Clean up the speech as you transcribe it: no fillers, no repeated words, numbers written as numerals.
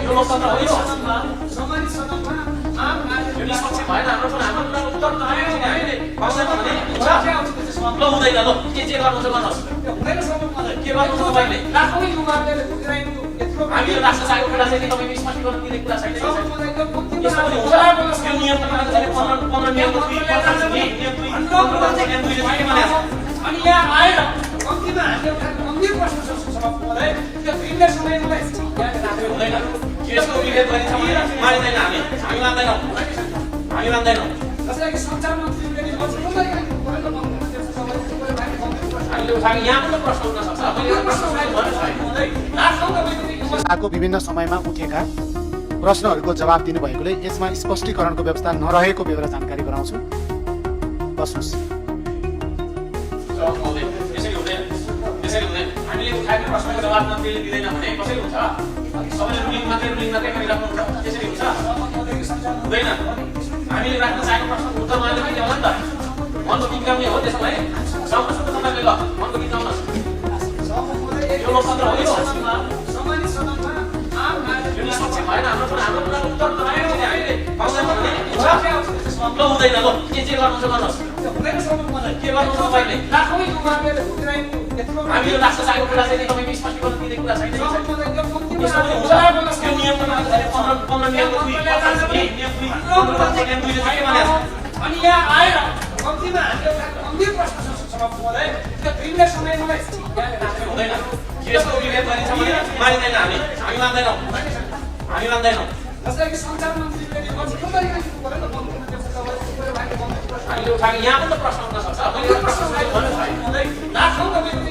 यो लोकतन्त्र हो यो सामान्य सदनमा आम यो निष्पक्ष भएन हाम्रो पनि हाम्रो कुरा उत्तर त आयो नि हामीले पाउँदैन भने ल हुँदैन ल के गर्नु छ गर्नुहोस् हुँदैन सबैले के गर्नु छ तपाईँले लाखौँ युवाहरूले उठाइनु यत्रो हामी यो राष्ट्र चाहेको कुरा चाहिँ तपाईँले स्पष्टीकरण दिने कुरा छैन यसमा पनि हुन्छ यो नियम तपाईँले 15 नियम अनि यहाँ आएर कम्तीमा हामीले उठाएको गम्भीर प्रश्न छ सभामुखलाई त्यो दिनले समयलाई हुँदैन यसको विभेद गरिन्छ मान्दैन हामी मान्दैनौँ जसलाई कि सञ्चार मन्त्रीले नि हामीले उठाएको यहाँ पनि प्रश्न उठ्न सक्छ को विभिन्न समयमा उठेका प्रश्नहरूको जवाब दिनुभएकोले यसमा स्पष्टीकरणको व्यवस्था नरहेको बेहोरा जानकारी गराउँछु। बस्नुहोस्। हामीले उठाएको प्रश्नको जवाब मन्त्रीले दिँदैन भने कसरी हुन्छ सबैले रुलिङ मात्रै गरिराख्नु हुन्छ त्यसरी हुन्छ हुँदैन हामीले राख्न चाहेको प्रश्नको उत्तर माग्नु पनि होला नि त मनको बिग्राउने हो त्यसो भए जाउनुहोस् न तपाईँले ल मनको बिग्राउनुहोस् यो लोकतन्त्र हो यो सामान्य सदनमा आम यो निष्पक्ष भएन हाम्रो कुरा उत्तर त आयो नि हामीले पाउँदैन भने ल हुँदैन ल के गर्नु छ गर्नुहोस् हुँदैन सबैले के गर्नु छ तपाईँले लाखौँ युवाहरूले उठाइनु यत्रो हामी यो राष्ट्र चाहेको कुरा चाहिँ तपाईँले स्पष्टीकरण दिने कुरा छैन यसमा पनि हुन्छ यो नियम तपाईँले 15 नियम अनि यहाँ आएर कम्तीमा हामीले उठाएको गम्भीर प्रश्न छ सभामुखलाई त्यो दिनले समयलाई हुँदैन यसको विभेद गरिन्छ मान्दैन हामी मान्दैनौँ जसलाई कि सञ्चार मन्त्रीले नि हामीले उठाएको यहाँ पनि प्रश्न उठ्न सक्छ लाखौँ तपाईँको